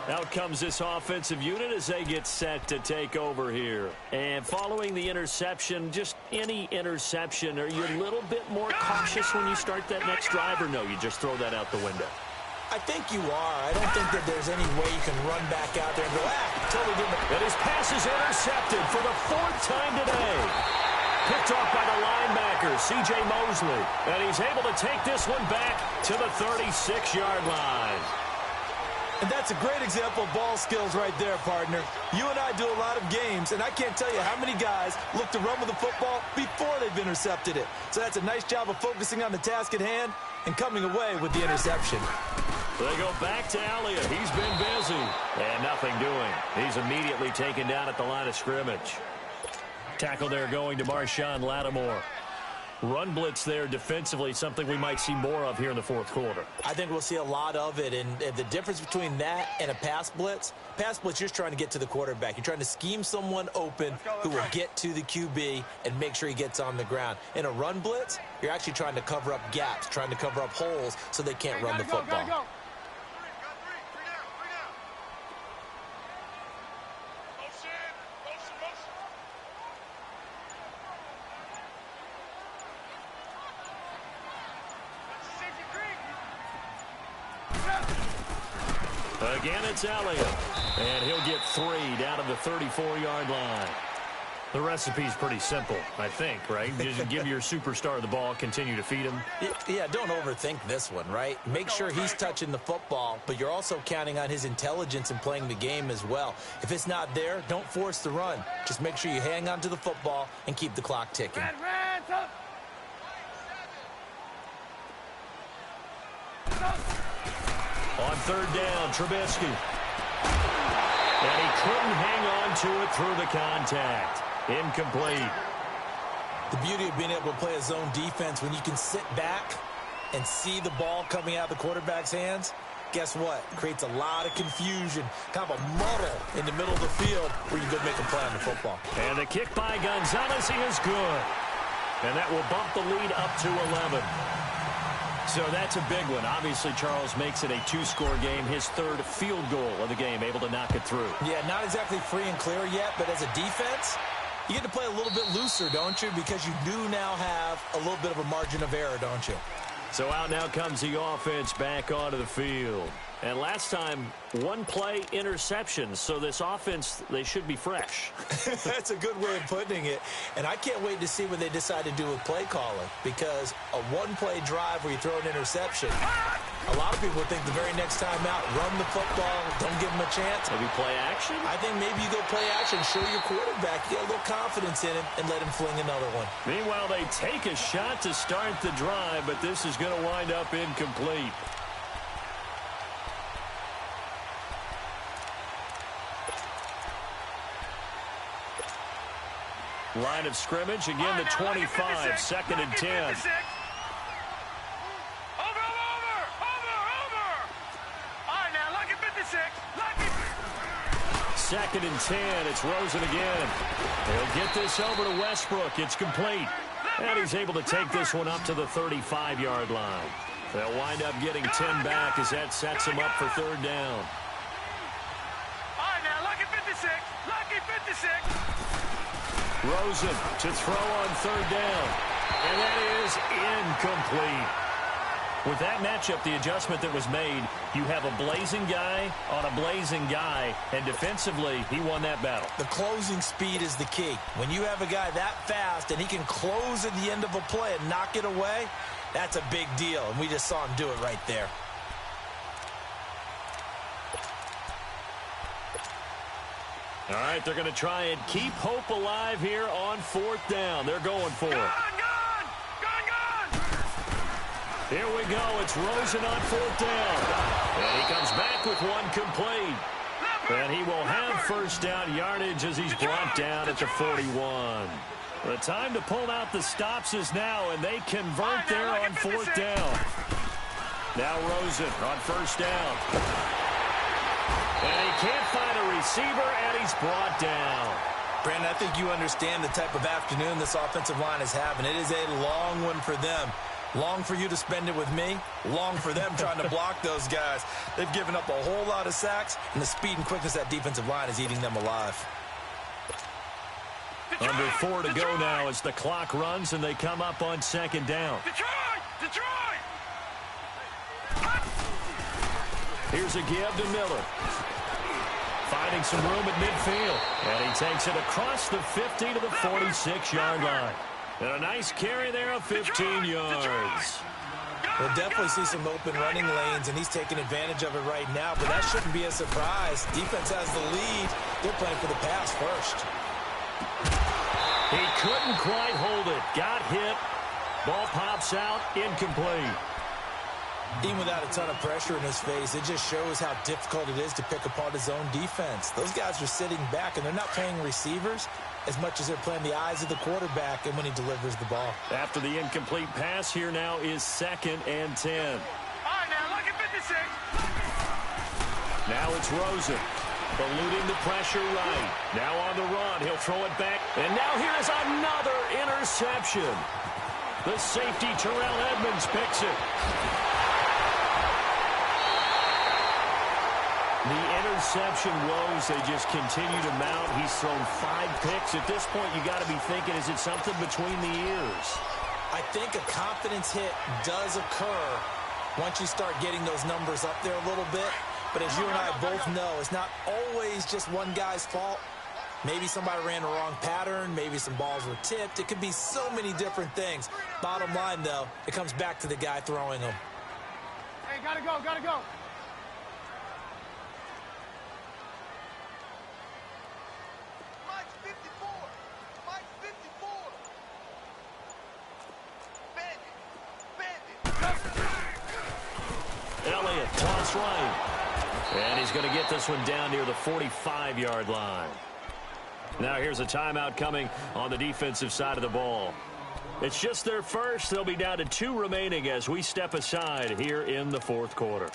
Out comes this offensive unit as they get set to take over here. And following the interception, just any interception, are you a little bit more cautious when you start that next drive, or no, you just throw that out the window? I think you are. I don't think that there's any way you can run back out there and go, totally didn't. And his pass is intercepted for the 4th time today. Picked off by the linebacker, C.J. Mosley. And he's able to take this one back to the 36-yard line. And that's a great example of ball skills right there, partner. You and I do a lot of games, and I can't tell you how many guys look to run with the football before they've intercepted it. So that's a nice job of focusing on the task at hand and coming away with the interception. They go back to Elliott. He's been busy. And nothing doing. He's immediately taken down at the line of scrimmage. Tackle there going to Marshawn Lattimore. Run blitz there defensively, something we might see more of here in the 4th quarter. I think we'll see a lot of it, and the difference between that and a pass blitz, you're just trying to get to the quarterback. You're trying to scheme someone open who will get to the QB and make sure he gets on the ground. In a run blitz, you're actually trying to cover up gaps, trying to cover up holes so they can't run the football. Again, it's Elliott. And he'll get 3 down to the 34-yard line. The recipe's pretty simple, I think, right? Just give your superstar the ball, continue to feed him. Yeah, don't overthink this one, right? Make sure he's touching the football, but you're also counting on his intelligence in playing the game as well. If it's not there, don't force the run. Just make sure you hang on to the football and keep the clock ticking. On third down, Trubisky. And he couldn't hang on to it through the contact. Incomplete. The beauty of being able to play a zone defense, when you can sit back and see the ball coming out of the quarterback's hands, guess what? It creates a lot of confusion, kind of a muddle in the middle of the field where you go make a play on the football. And the kick by Gonzalez is good. And that will bump the lead up to 11. So that's a big one. Obviously, Charles makes it a 2-score game. His 3rd field goal of the game, able to knock it through. Yeah, not exactly free and clear yet, but as a defense, you get to play a little bit looser, don't you? Because you do now have a little bit of a margin of error, don't you? So out now comes the offense back onto the field. And last time, 1-play interceptions. So this offense, they should be fresh. That's a good way of putting it. And I can't wait to see what they decide to do with play calling. Because a 1-play drive where you throw an interception, A lot of people think the very next time out, run the football, don't give him a chance. Maybe play action? I think maybe you go play action, show your quarterback, get a little confidence in him, and let him fling another one. Meanwhile, they take a shot to start the drive, but this is going to wind up incomplete. Line of scrimmage, again the 25, second and 10. Second and 10, it's Rosen again. He'll get this over to Westbrook. It's complete. And he's able to take this one up to the 35-yard line. They'll wind up getting 10 back as that sets him up for third down. All right, now, lucky 56. Lucky 56. Rosen to throw on third down. And that is incomplete. With that matchup, the adjustment that was made, you have a blazing guy on a blazing guy, and defensively, he won that battle. The closing speed is the key. When you have a guy that fast and he can close at the end of a play and knock it away, that's a big deal, and we just saw him do it right there. All right, they're going to try and keep hope alive here on fourth down. They're going for it. Here we go. It's Rosen on fourth down. And he comes back with one complete. And he will have first down yardage as he's brought down at the 41. The time to pull out the stops is now, and they convert there on fourth down. Now Rosen on first down. And he can't find a receiver, and he's brought down. Brandon, I think you understand the type of afternoon this offensive line is having. It is a long one for them. Long for you to spend it with me. Long for them trying to block those guys. They've given up a whole lot of sacks, and the speed and quickness of that defensive line is eating them alive. Under 4 to go now as the clock runs, and they come up on second down. Detroit! Here's a give to Miller. Finding some room at midfield. And he takes it across the 50 to the 46-yard line. And a nice carry there of 15 yards. We'll definitely see some open running lanes, and he's taking advantage of it right now, but that shouldn't be a surprise. Defense has the lead. They're playing for the pass first. He couldn't quite hold it. Got hit. Ball pops out. Incomplete. Even without a ton of pressure in his face, it just shows how difficult it is to pick apart his own defense. Those guys are sitting back, and they're not playing receivers as much as they're playing the eyes of the quarterback and when he delivers the ball. After the incomplete pass, here now is second and 10. All right, now, look at 56. Now it's Rosen. Eluding the pressure right. Now on the run. He'll throw it back. And now here's another interception. The safety, Terrell Edmonds, picks it. The interception woes, they just continue to mount. He's thrown 5 picks. At this point, you got to be thinking, is it something between the ears? I think a confidence hit does occur once you start getting those numbers up there a little bit. But as you and I both know, it's not always just one guy's fault. Maybe somebody ran the wrong pattern. Maybe some balls were tipped. It could be so many different things. Bottom line, though, it comes back to the guy throwing them. Hey, gotta go, gotta go. Elliott, toss right. And he's going to get this one down near the 45-yard line. Now here's a timeout coming on the defensive side of the ball. It's just their first. They'll be down to 2 remaining as we step aside here in the fourth quarter.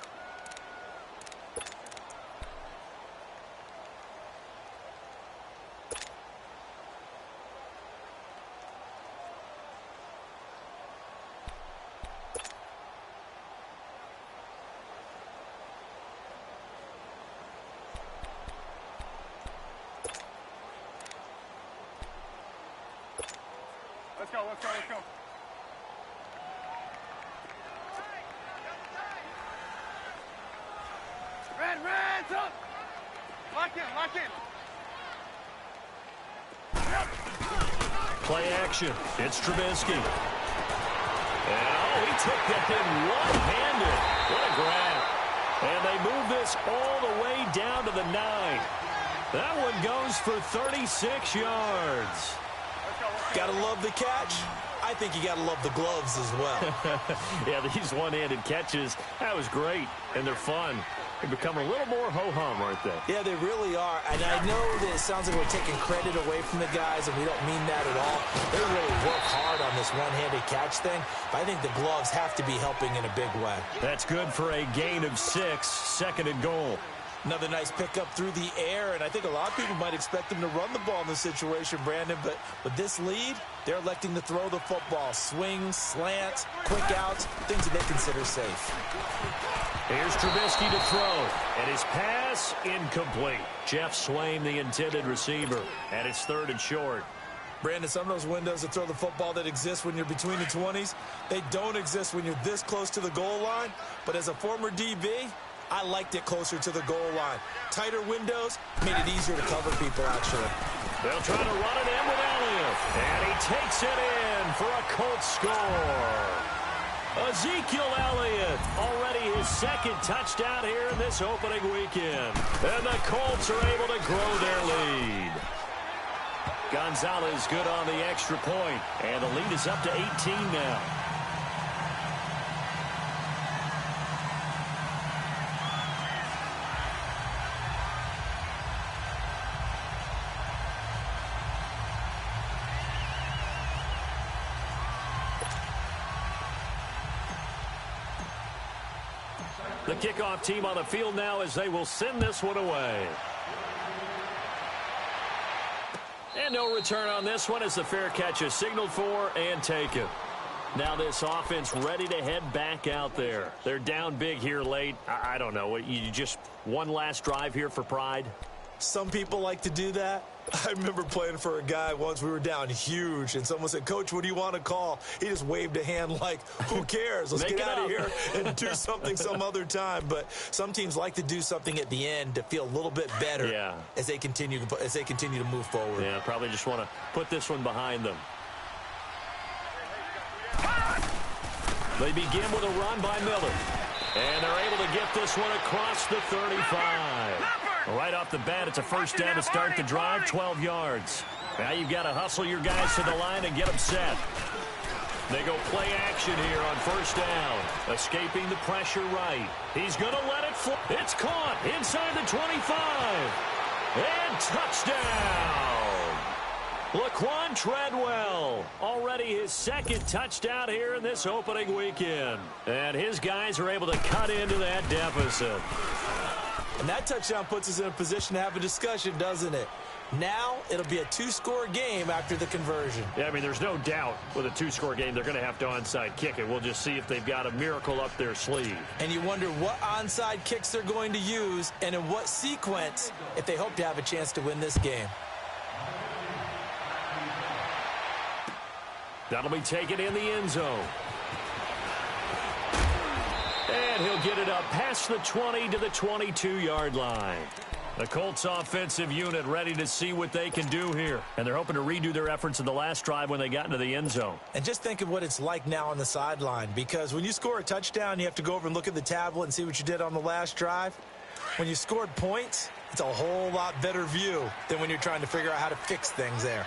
Let's go, let's go, let's go. Red, up! Lock in! Play action. It's Trubisky. And, oh, he took that thing one-handed. What a grab. And they move this all the way down to the 9. That one goes for 36 yards. Gotta love the catch. I think you gotta love the gloves as well. Yeah, these one-handed catches, that was great, and they're fun. They become a little more ho-hum, aren't they? Yeah, they really are. And I know that it sounds like we're taking credit away from the guys, and we don't mean that at all. They really work hard on this one-handed catch thing. But I think the gloves have to be helping in a big way. That's good for a gain of 6, 2nd and goal. Another nice pickup through the air, and I think a lot of people might expect them to run the ball in this situation, Brandon, but with this lead, they're electing to throw the football. Swings, slants, quick outs, things that they consider safe. Here's Trubisky to throw, and his pass incomplete. Jeff Swain, the intended receiver, and it's 3rd and short. Brandon, some of those windows to throw the football that exist when you're between the 20s, they don't exist when you're this close to the goal line, but as a former DB, I liked it closer to the goal line. Tighter windows made it easier to cover people, actually. They'll try to run it in with Elliott. And he takes it in for a Colts score. Ezekiel Elliott, already his 2nd touchdown here in this opening weekend. And the Colts are able to grow their lead. Gonzalez good on the extra point. And the lead is up to 18 now. The kickoff team on the field now as they will send this one away. And no return on this one as the fair catch is signaled for and taken. Now this offense ready to head back out there. They're down big here late. I don't know. You just one last drive here for pride? Some people like to do that. I remember playing for a guy once. We were down huge, and someone said, "Coach, what do you want to call?" He just waved a hand like, who cares? Let's get out of here and do something some other time. But some teams like to do something at the end to feel a little bit better as they continue to move forward. Yeah, probably just want to put this one behind them. They begin with a run by Miller. And they're able to get this one across the 35. Right off the bat, it's a first down to start the drive, 12 yards. Now you've got to hustle your guys to the line and get them set. They go play action here on first down. Escaping the pressure right. He's going to let it fly. It's caught inside the 25. And touchdown. Laquan Treadwell, already his 2nd touchdown here in this opening weekend. And his guys are able to cut into that deficit. And that touchdown puts us in a position to have a discussion, doesn't it? Now it'll be a 2-score game after the conversion. Yeah, I mean, there's no doubt with a 2-score game they're going to have to onside kick it. We'll just see if they've got a miracle up their sleeve. And you wonder what onside kicks they're going to use and in what sequence if they hope to have a chance to win this game. That'll be taken in the end zone. And he'll get it up past the 20 to the 22-yard line. The Colts offensive unit ready to see what they can do here. And they're hoping to redo their efforts in the last drive when they got into the end zone. And just think of what it's like now on the sideline, because when you score a touchdown, you have to go over and look at the tablet and see what you did on the last drive. When you scored points, it's a whole lot better view than when you're trying to figure out how to fix things there.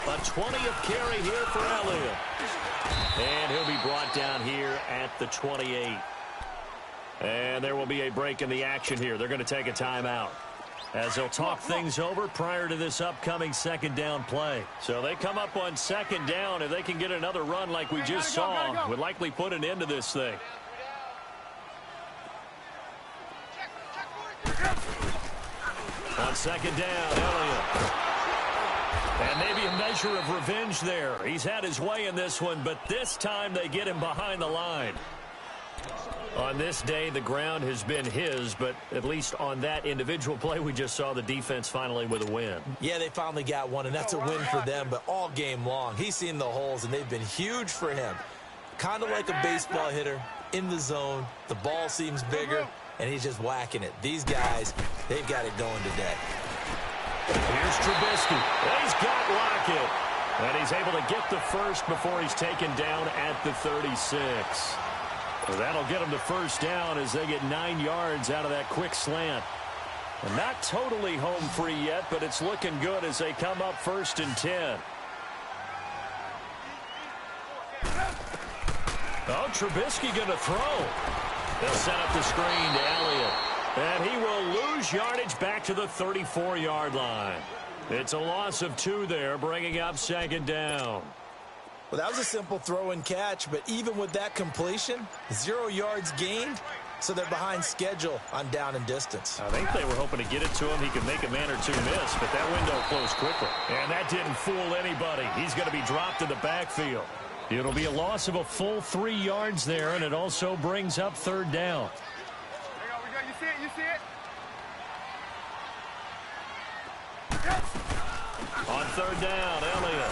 A 20th carry here for Elliott. And he'll be brought down here at the 28. And there will be a break in the action here. They're going to take a timeout as they'll talk things over prior to this upcoming 2nd down play. So they come up on 2nd down. If they can get another run like we just saw, would likely put an end to this thing. On 2nd down, Elliott. And maybe a measure of revenge there. He's had his way in this one, but this time they get him behind the line. On this day, the ground has been his, but at least on that individual play, we just saw the defense finally with a win. Yeah, they finally got one, and that's a win for them, but all game long, he's seen the holes, and they've been huge for him. Kind of like a baseball hitter. in the zone. The ball seems bigger, and he's just whacking it. These guys, they've got it going today. Here's Trubisky. He's got Lockett. And he's able to get the first before he's taken down at the 36. So that'll get him the first down as they get 9 yards out of that quick slant. And not totally home free yet, but it's looking good as they come up 1st and 10. Oh, Trubisky going to throw. They'll set up the screen to Elliott. And he will lose yardage back to the 34-yard line. It's a loss of 2 there, bringing up 2nd down. Well, that was a simple throw and catch, but even with that completion, 0 yards gained, so they're behind schedule on down and distance. I think they were hoping to get it to him. He could make a man or two miss, but that window closed quickly. And that didn't fool anybody. He's going to be dropped in the backfield. It'll be a loss of a full 3 yards there, and it also brings up 3rd down. There we go. You see it? You see it? On 3rd down, Elliott.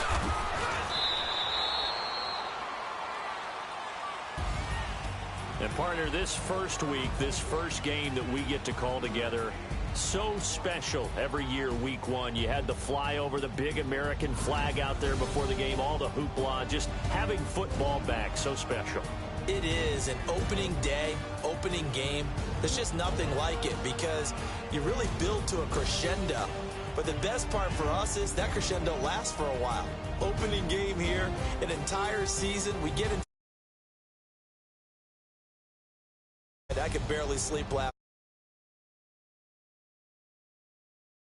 And partner, this first week, this first game that we get to call together, so special every year, week 1. You had the flyover, the big American flag out there before the game, all the hoopla, just having football back, so special. It is an opening day, opening game. There's just nothing like it because you really build to a crescendo. But the best part for us is that crescendo lasts for a while. Opening game here, an entire season. We get into I could barely sleep last